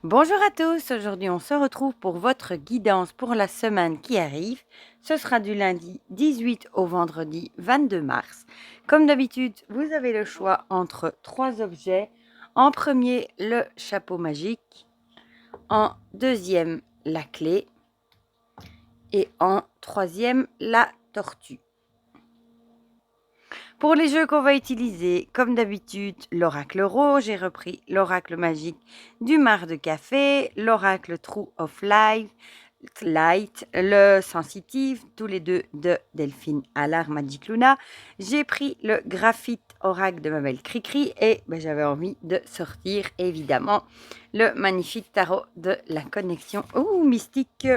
Bonjour à tous, aujourd'hui on se retrouve pour votre guidance pour la semaine qui arrive. Ce sera du lundi 18 au vendredi 22 mars. Comme d'habitude, vous avez le choix entre trois objets. En premier, le chapeau magique. En deuxième, la clé. Et en troisième, la tortue. Pour les jeux qu'on va utiliser, comme d'habitude, l'oracle rose, j'ai repris l'oracle magique du mar de café, l'oracle True of Light, le sensitive, tous les deux de Delphine Allard Magic Luna. J'ai pris le graphite oracle de ma belle Cricri et j'avais envie de sortir évidemment le magnifique tarot de la connexion mystique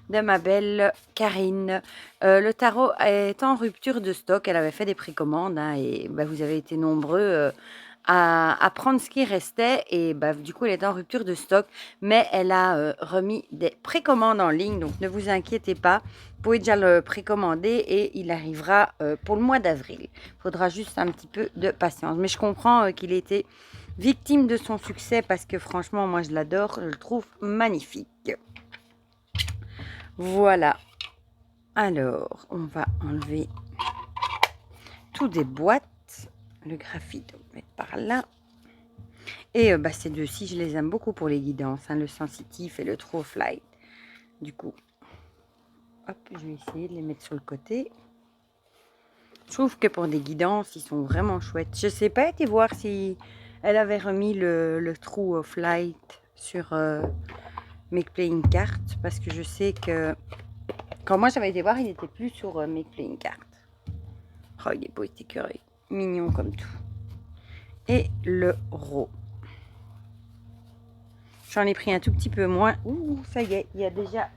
de ma belle Karine. Le tarot est en rupture de stock. Elle avait fait des précommandes et vous avez été nombreux à prendre ce qui restait. Et du coup, elle est en rupture de stock. Mais elle a remis des précommandes en ligne. Donc, ne vous inquiétez pas. Vous pouvez déjà le précommander et il arrivera pour le mois d'avril. Il faudra juste un petit peu de patience. Mais je comprends qu'il était victime de son succès parce que franchement, moi, je l'adore. Je le trouve magnifique. Voilà. Alors, on va enlever toutes des boîtes. Le graphite, on va mettre par là. Et ces deux-ci, je les aime beaucoup pour les guidances, le sensitif et le True of Light. Du coup, hop, je vais essayer de les mettre sur le côté. Je trouve que pour des guidances, ils sont vraiment chouettes. Je ne sais pas été voir si elle avait remis le True of Light sur Make Playing Card, parce que je sais que quand moi j'avais été voir, il n'était plus sur Make Playing Card. Oh, il est beau, cet écureuil. Mignon comme tout. Et le rose. J'en ai pris un tout petit peu moins. Ouh, ça y est, il y a déjà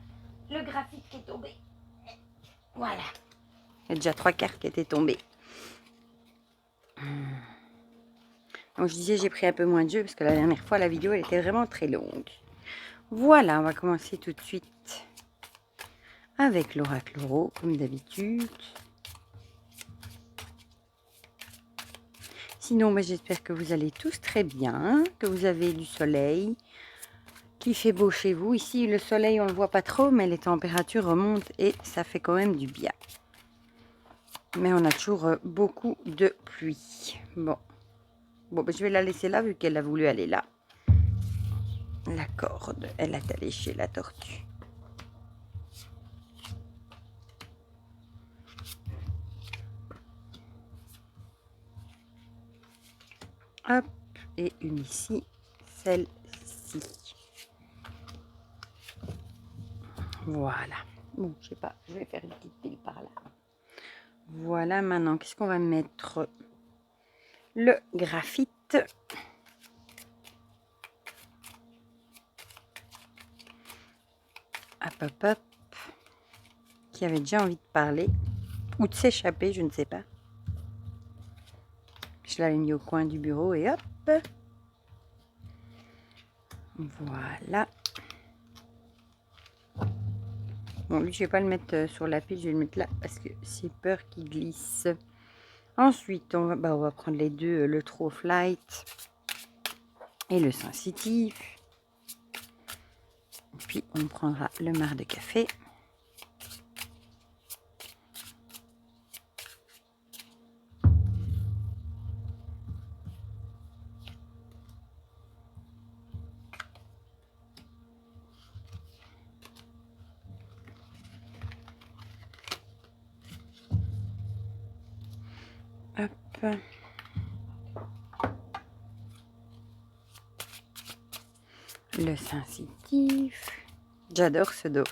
le graphique qui est tombé. Voilà. Il y a déjà 3 cartes qui étaient tombées. Donc je disais, j'ai pris un peu moins de jeu parce que la dernière fois, la vidéo, elle était vraiment très longue. Voilà, on va commencer tout de suite avec l'oracle rose, comme d'habitude. Sinon, j'espère que vous allez tous très bien, que vous avez du soleil, qu'il fait beau chez vous. Ici, le soleil, on ne le voit pas trop, mais les températures remontent et ça fait quand même du bien. Mais on a toujours beaucoup de pluie. Bon, je vais la laisser là vu qu'elle a voulu aller là. La corde, elle est allée chez la tortue. Hop, et une ici, celle-ci. Voilà. Bon, je sais pas, je vais faire une petite pile par là. Voilà, maintenant, qu'est-ce qu'on va mettre? Le graphite. Hop, hop, hop. Qui avait déjà envie de parler. Ou de s'échapper, je ne sais pas. Je l'avais mis au coin du bureau et hop. Voilà. Bon, lui, je vais pas le mettre sur la pile, je vais le mettre là parce que j'ai peur qu'il glisse. Ensuite, on va prendre les deux, le True of Light et le sensitif. Puis, on prendra le mar de café. Hop. Le sensitif. J'adore ce dos.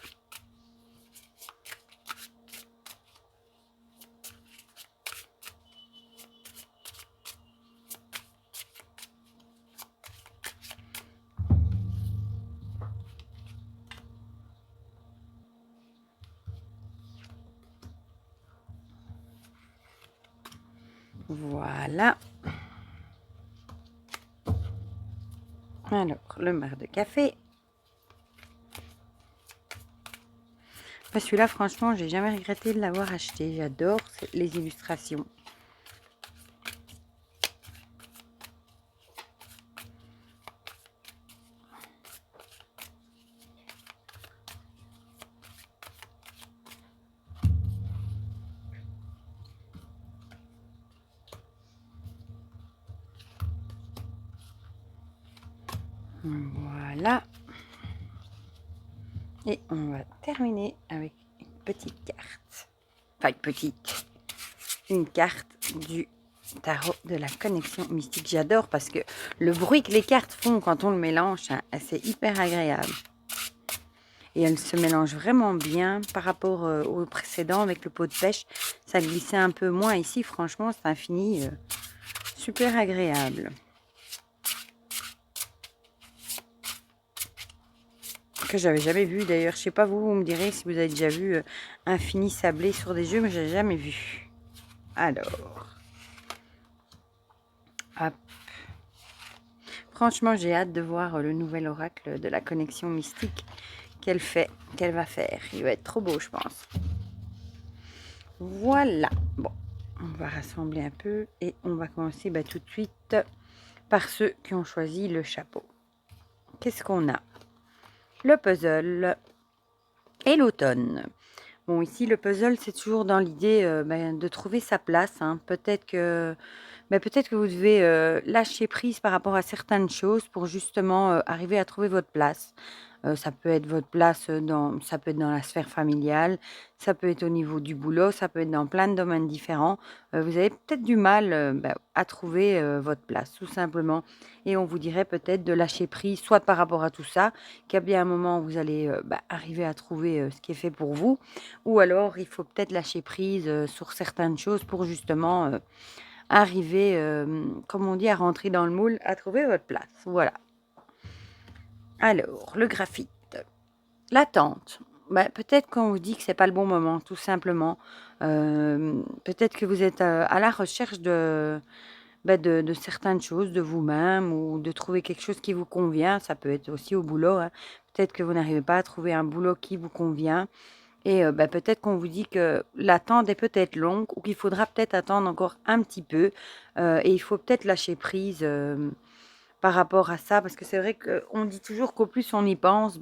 Voilà. Alors, le mar de café. Celui-là, franchement, j'ai jamais regretté de l'avoir acheté. J'adore les illustrations. Voilà. Et on va terminer avec une petite carte. Enfin, une carte du tarot de la connexion mystique. J'adore parce que le bruit que les cartes font quand on le mélange, hein, c'est hyper agréable. Et elles se mélangent vraiment bien par rapport au précédent avec le pot de pêche. Ça glissait un peu moins ici. Franchement, c'est un fini super agréable. Que j'avais jamais vu d'ailleurs. Je sais pas vous me direz si vous avez déjà vu un fini sablé sur des jeux, mais j'ai jamais vu. Alors, hop. Franchement, j'ai hâte de voir le nouvel oracle de la connexion mystique qu'elle va faire. Il va être trop beau, je pense. Voilà. Bon, on va rassembler un peu et on va commencer tout de suite par ceux qui ont choisi le chapeau. Qu'est-ce qu'on a? Le puzzle et l'automne. Bon, ici, le puzzle, c'est toujours dans l'idée de trouver sa place. Hein. Peut-être que vous devez lâcher prise par rapport à certaines choses pour justement arriver à trouver votre place. Ça peut être votre place ça peut être dans la sphère familiale, ça peut être au niveau du boulot, ça peut être dans plein de domaines différents. Vous avez peut-être du mal à trouver votre place, tout simplement. Et on vous dirait peut-être de lâcher prise, soit par rapport à tout ça, qu'à bien un moment vous allez arriver à trouver ce qui est fait pour vous, ou alors il faut peut-être lâcher prise sur certaines choses pour justement arriver, comme on dit, à rentrer dans le moule, à trouver votre place. Voilà. Alors, le graphite. L'attente. Peut-être qu'on vous dit que c'est pas le bon moment, tout simplement. Peut-être que vous êtes à la recherche de certaines choses de vous-même ou de trouver quelque chose qui vous convient. Ça peut être aussi au boulot. Hein. Peut-être que vous n'arrivez pas à trouver un boulot qui vous convient. Et peut-être qu'on vous dit que l'attente est peut-être longue ou qu'il faudra peut-être attendre encore un petit peu. Et il faut peut-être lâcher prise par rapport à ça. Parce que c'est vrai qu'on dit toujours qu'au plus on y pense,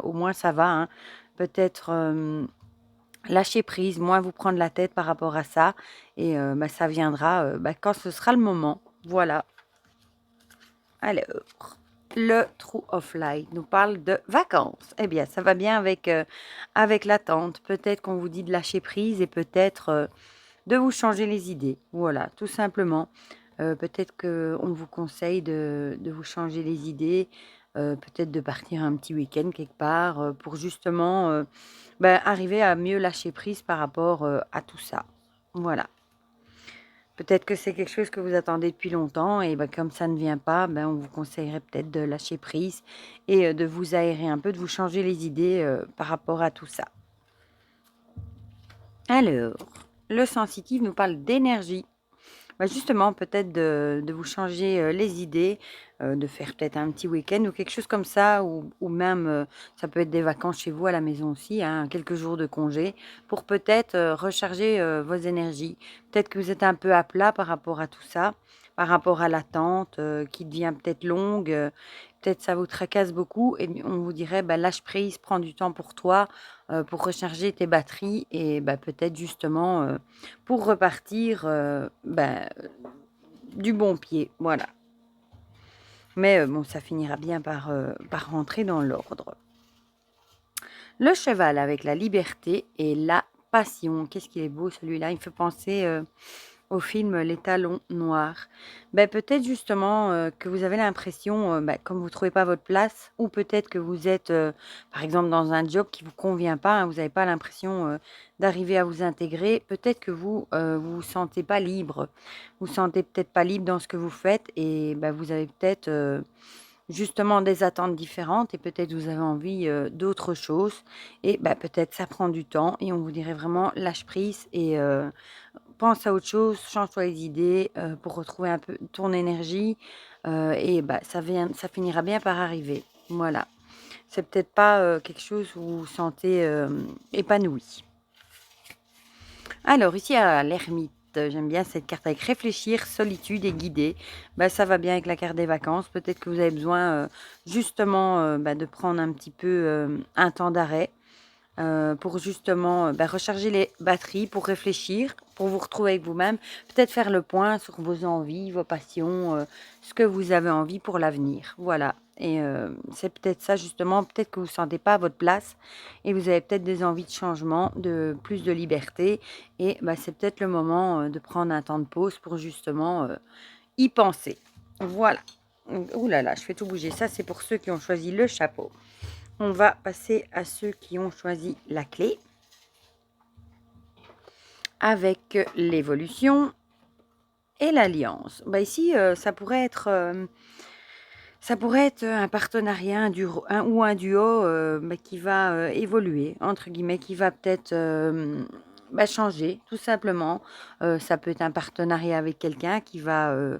au moins ça va. Hein. Peut-être lâcher prise, moins vous prendre la tête par rapport à ça. Et ça viendra quand ce sera le moment. Voilà. Alors, le True of Light nous parle de vacances. Eh bien, ça va bien avec l'attente. Peut-être qu'on vous dit de lâcher prise et peut-être de vous changer les idées. Voilà, tout simplement. Peut-être qu'on vous conseille de vous changer les idées. Peut-être de partir un petit week-end quelque part pour justement arriver à mieux lâcher prise par rapport à tout ça. Voilà. Peut-être que c'est quelque chose que vous attendez depuis longtemps et comme ça ne vient pas, on vous conseillerait peut-être de lâcher prise et de vous aérer un peu, de vous changer les idées par rapport à tout ça. Alors, le sensitif nous parle d'énergie. Justement, peut-être de vous changer les idées, de faire peut-être un petit week-end ou quelque chose comme ça, ou même ça peut être des vacances chez vous à la maison aussi, hein, quelques jours de congé, pour peut-être recharger vos énergies. Peut-être que vous êtes un peu à plat par rapport à tout ça, par rapport à l'attente qui devient peut-être longue, peut-être ça vous tracasse beaucoup, et on vous dirait lâche prise, prends du temps pour toi, pour recharger tes batteries, et peut-être justement pour repartir du bon pied, voilà. Mais ça finira bien par rentrer dans l'ordre. Le cheval avec la liberté et la passion. Qu'est-ce qu'il est beau celui-là. Il me fait penser au film Les Talons Noirs. Peut-être justement que vous avez l'impression, comme vous ne trouvez pas votre place, ou peut-être que vous êtes, par exemple, dans un job qui ne vous convient pas, hein, vous n'avez pas l'impression d'arriver à vous intégrer, peut-être que vous vous sentez pas libre. Vous sentez peut-être pas libre dans ce que vous faites et vous avez peut-être justement des attentes différentes et peut-être vous avez envie d'autre chose et peut-être ça prend du temps et on vous dirait vraiment lâche prise et pense à autre chose, change-toi les idées pour retrouver un peu ton énergie et ça finira bien par arriver. Voilà. C'est peut-être pas quelque chose où vous vous sentez épanoui. Alors, ici à l'ermite, j'aime bien cette carte avec réfléchir, solitude et guider. Ça va bien avec la carte des vacances. Peut-être que vous avez besoin justement de prendre un petit peu un temps d'arrêt pour justement recharger les batteries, pour réfléchir, pour vous retrouver avec vous-même. Peut-être faire le point sur vos envies, vos passions, ce que vous avez envie pour l'avenir. Voilà. Et c'est peut-être ça justement, peut-être que vous ne sentez pas à votre place et vous avez peut-être des envies de changement, de plus de liberté et c'est peut-être le moment, de prendre un temps de pause pour justement, y penser. Voilà. Ouh là là, je fais tout bouger. Ça, c'est pour ceux qui ont choisi le chapeau. On va passer à ceux qui ont choisi la clé avec l'évolution et l'alliance. Ici, ça pourrait être un partenariat ou un duo qui va évoluer, entre guillemets, qui va peut-être changer, tout simplement. Ça peut être un partenariat avec quelqu'un qui va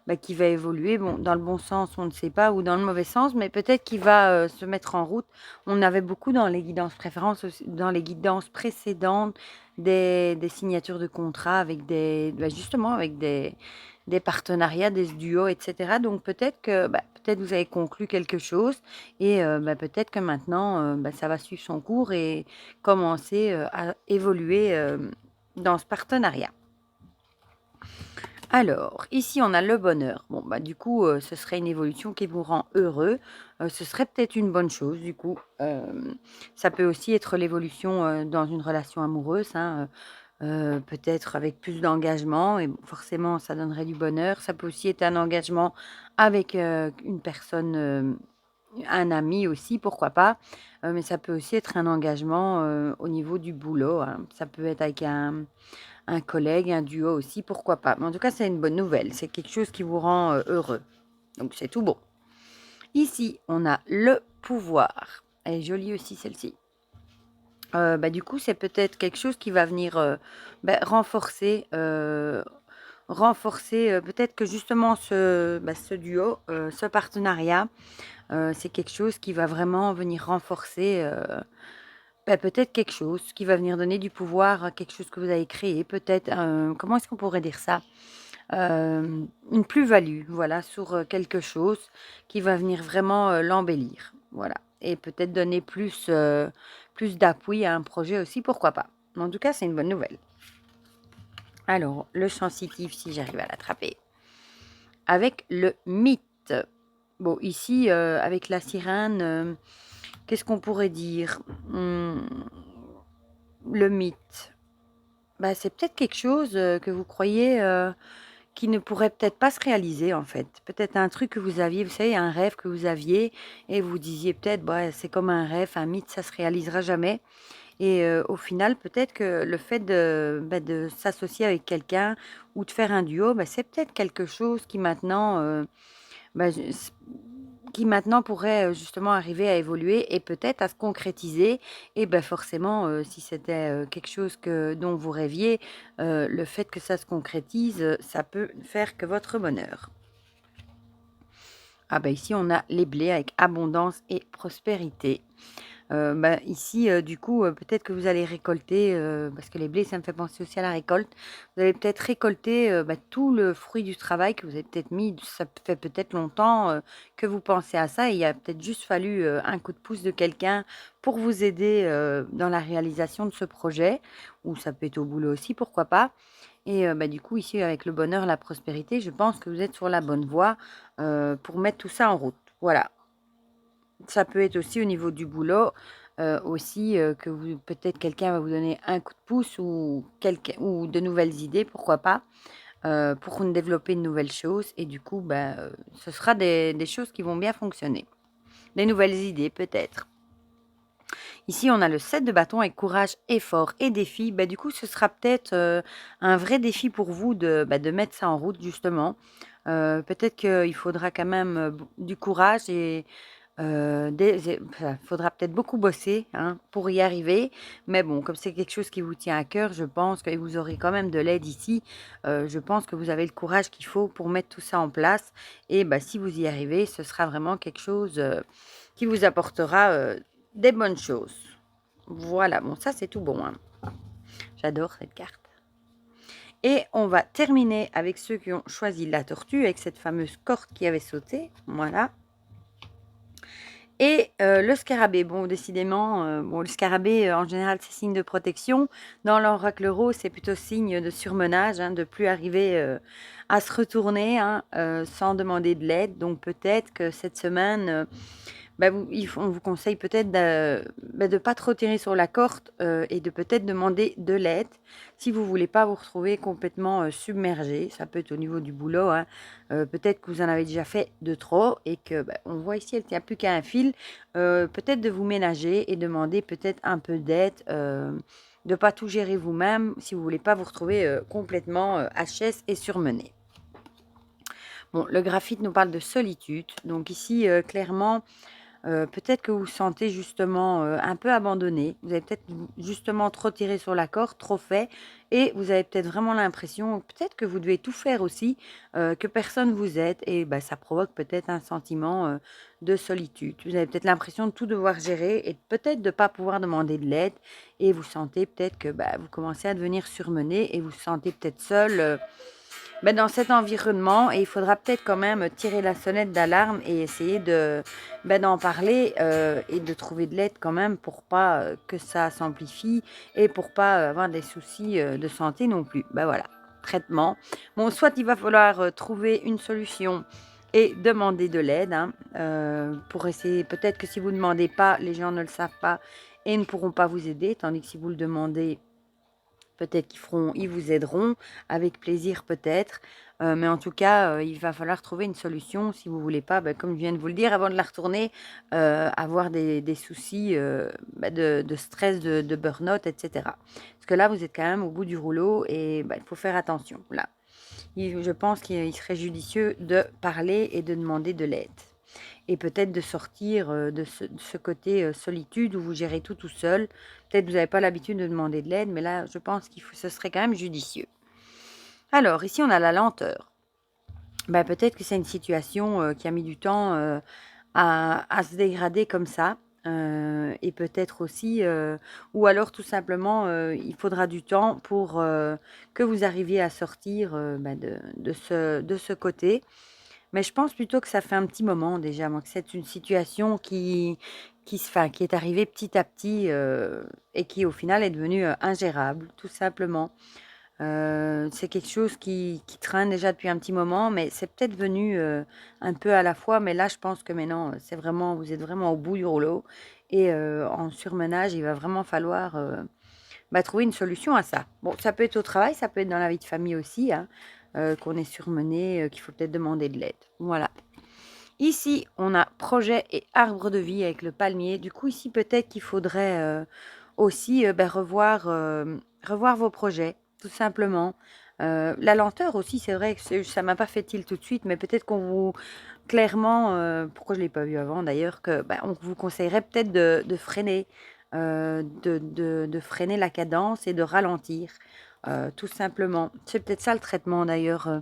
évoluer, bon, dans le bon sens, on ne sait pas, ou dans le mauvais sens, mais peut-être qu'il va se mettre en route. On avait beaucoup dans les guidances préférences, dans les guidances précédentes, des signatures de contrats avec justement avec des partenariats, des duos, etc. Donc peut-être que peut-être vous avez conclu quelque chose et peut-être que maintenant ça va suivre son cours et commencer à évoluer dans ce partenariat. Alors, ici, on a le bonheur. Bon, du coup, ce serait une évolution qui vous rend heureux. Ce serait peut-être une bonne chose, du coup. Ça peut aussi être l'évolution dans une relation amoureuse, hein, peut-être avec plus d'engagement, et forcément, ça donnerait du bonheur. Ça peut aussi être un engagement avec une personne, un ami aussi, pourquoi pas. Mais ça peut aussi être un engagement au niveau du boulot, hein. Ça peut être avec un collègue, un duo aussi, pourquoi pas. Mais en tout cas, c'est une bonne nouvelle. C'est quelque chose qui vous rend heureux. Donc, c'est tout bon. Ici, on a le pouvoir. Elle est jolie aussi, celle-ci. Du coup, c'est peut-être quelque chose qui va venir renforcer, peut-être que justement ce duo, ce partenariat, c'est quelque chose qui va vraiment venir renforcer peut-être quelque chose qui va venir donner du pouvoir à quelque chose que vous avez créé, peut-être, comment est-ce qu'on pourrait dire ça? Une plus-value, voilà, sur quelque chose qui va venir vraiment l'embellir, voilà. Et peut-être donner plus d'appui à un projet aussi, pourquoi pas. Mais en tout cas, c'est une bonne nouvelle. Alors, le sensitif, si j'arrive à l'attraper. Avec le mythe. Bon, ici, avec la sirène, qu'est-ce qu'on pourrait dire? Le mythe. C'est peut-être quelque chose que vous croyez qui ne pourrait peut-être pas se réaliser en fait. Peut-être un truc que vous aviez, vous savez, un rêve que vous aviez et vous disiez peut-être, c'est comme un rêve, un mythe, ça se réalisera jamais. Et au final, peut-être que le fait de s'associer avec quelqu'un ou de faire un duo, c'est peut-être quelque chose qui maintenant, qui maintenant pourrait justement arriver à évoluer et peut-être à se concrétiser. Et forcément, si c'était quelque chose dont vous rêviez, le fait que ça se concrétise, ça peut faire que votre bonheur. Ici, on a les blés avec abondance et prospérité. Ici, du coup, peut-être que vous allez récolter, parce que les blés, ça me fait penser aussi à la récolte. Vous allez peut-être récolter tout le fruit du travail que vous avez peut-être mis. Ça fait peut-être longtemps que vous pensez à ça et il a peut-être juste fallu un coup de pouce de quelqu'un pour vous aider dans la réalisation de ce projet. Ou ça peut être au boulot aussi, pourquoi pas. Et du coup, ici, avec le bonheur, la prospérité, je pense que vous êtes sur la bonne voie pour mettre tout ça en route. Voilà. Ça peut être aussi au niveau du boulot, aussi, que peut-être quelqu'un va vous donner un coup de pouce ou de nouvelles idées, pourquoi pas, pour développer de nouvelles choses et du coup, ce sera des choses qui vont bien fonctionner. Des nouvelles idées peut-être. Ici, on a le 7 de bâton avec courage, effort et défi. Du coup, ce sera peut-être un vrai défi pour vous de mettre ça en route justement. Peut-être qu'il faudra quand même du courage et faudra peut-être beaucoup bosser pour y arriver. Mais bon, comme c'est quelque chose qui vous tient à cœur, je pense que vous aurez quand même de l'aide ici. Je pense que vous avez le courage qu'il faut pour mettre tout ça en place. Et si vous y arrivez, ce sera vraiment quelque chose qui vous apportera des bonnes choses. Voilà, bon, ça c'est tout bon. J'adore cette carte. Et on va terminer avec ceux qui ont choisi la tortue, avec cette fameuse corde qui avait sauté. Voilà. Et le scarabée, bon décidément, bon le scarabée, en général c'est signe de protection. Dans l'oracle rose, c'est plutôt signe de surmenage, hein, de plus arriver, à se retourner, hein, sans demander de l'aide. Donc peut-être que cette semaine, bah, on vous conseille peut-être de pas trop tirer sur la corde, et de peut-être demander de l'aide si vous voulez pas vous retrouver complètement, submergé. Ça peut être au niveau du boulot, hein. Peut-être que vous en avez déjà fait de trop et que, bah, on voit ici, elle tient plus qu'à un fil. Peut-être de vous ménager et demander peut-être un peu d'aide, de pas tout gérer vous-même si vous voulez pas vous retrouver, complètement, HS et surmené. Bon, le graphite nous parle de solitude, donc ici, clairement, peut-être que vous vous sentez justement, un peu abandonné. Vous avez peut-être justement trop tiré sur la corde, trop fait et vous avez peut-être vraiment l'impression peut-être que vous devez tout faire aussi, que personne vous aide et bah, ça provoque peut-être un sentiment, de solitude. Vous avez peut-être l'impression de tout devoir gérer et peut-être de ne pas pouvoir demander de l'aide et vous sentez peut-être que, bah, vous commencez à devenir surmené et vous vous sentez peut-être seul, bah, dans cet environnement et il faudra peut-être quand même tirer la sonnette d'alarme et essayer bah, d'en parler, et de trouver de l'aide quand même pour pas, que ça s'amplifie et pour pas, avoir des soucis, de santé non plus. Bah, voilà, traitement. Bon, soit il va falloir, trouver une solution et demander de l'aide, hein, pour essayer peut-être que si vous ne demandez pas, les gens ne le savent pas et ne pourront pas vous aider, tandis que si vous le demandez, peut-être ils vous aideront avec plaisir peut-être, mais en tout cas, il va falloir trouver une solution si vous voulez pas, bah, comme je viens de vous le dire avant de la retourner, avoir des soucis, bah, de stress, de burn-out et cetera. Parce que là, vous êtes quand même au bout du rouleau et bah, il faut faire attention, là. Je pense qu'il serait judicieux de parler et de demander de l'aide et peut-être de sortir, de ce côté, solitude où vous gérez tout seul. Peut-être vous n'avez pas l'habitude de demander de l'aide, mais là, je pense ce serait quand même judicieux. Alors ici, on a la lenteur. Bah, peut-être que c'est une situation, qui a mis du temps, à se dégrader comme ça, et peut-être aussi, ou alors tout simplement, il faudra du temps pour, que vous arriviez à sortir, bah, de ce côté. Mais je pense plutôt que ça fait un petit moment déjà, moi, que c'est une situation qui est arrivée petit à petit, et qui au final est devenue, ingérable, tout simplement. C'est quelque chose qui traîne déjà depuis un petit moment, mais c'est peut-être venu, un peu à la fois. Mais là, je pense que maintenant, vous êtes vraiment au bout du rouleau et en surmenage, il va vraiment falloir, bah, trouver une solution à ça. Bon, ça peut être au travail, ça peut être dans la vie de famille aussi, hein, qu'on est surmené, qu'il faut peut-être demander de l'aide. Voilà. Ici, on a projet et arbre de vie avec le palmier. Du coup, ici, peut-être qu'il faudrait, aussi, bah, revoir vos projets, tout simplement. La lenteur aussi, c'est vrai que ça m'a pas fait tilt tout de suite, mais peut-être qu'on vous clairement, pourquoi je l'ai pas vu avant d'ailleurs, que, bah, on vous conseillerait peut-être de freiner, de freiner la cadence et de ralentir, tout simplement. C'est peut-être ça le traitement d'ailleurs,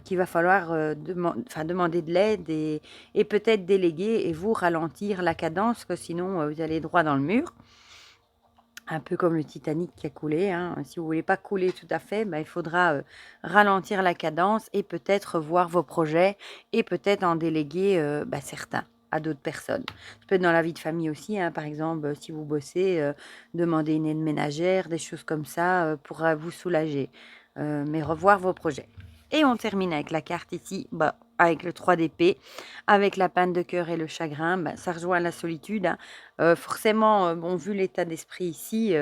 qu'il va falloir, demander de l'aide et peut-être déléguer et vous ralentir la cadence, que sinon, vous allez droit dans le mur. Un peu comme le Titanic qui a coulé, hein. Si vous voulez pas couler tout à fait, bah, il faudra, ralentir la cadence et peut-être voir vos projets et peut-être en déléguer, bah, certains à d'autres personnes. Ça peut être dans la vie de famille aussi, hein, par exemple, si vous bossez, demander une aide ménagère, des choses comme ça, pour, vous soulager, mais revoir vos projets. Et on termine avec la carte ici, bah, avec le 3 d'épée, avec la panne de cœur et le chagrin, bah, ça rejoint la solitude, hein. Forcément, bon, vu l'état d'esprit ici,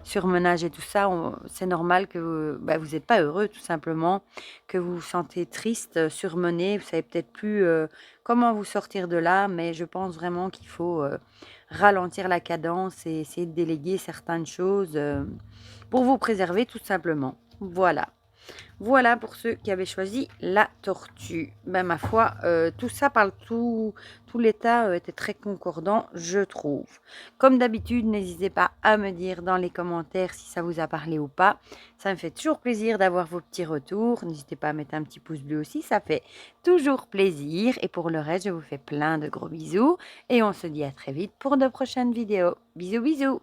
surmenage et tout ça, c'est normal que, bah, vous êtes pas heureux tout simplement, que vous vous sentez triste, surmené, vous savez peut-être plus, comment vous sortir de là, mais je pense vraiment qu'il faut, ralentir la cadence et essayer de déléguer certaines choses, pour vous préserver tout simplement. Voilà. Voilà pour ceux qui avaient choisi la tortue. Ben, ma foi, tout ça parle tout l'état, était très concordant, je trouve. Comme d'habitude, n'hésitez pas à me dire dans les commentaires si ça vous a parlé ou pas. Ça me fait toujours plaisir d'avoir vos petits retours. N'hésitez pas à mettre un petit pouce bleu aussi, ça fait toujours plaisir. Et pour le reste, je vous fais plein de gros bisous et on se dit à très vite pour de prochaines vidéos. Bisous, bisous!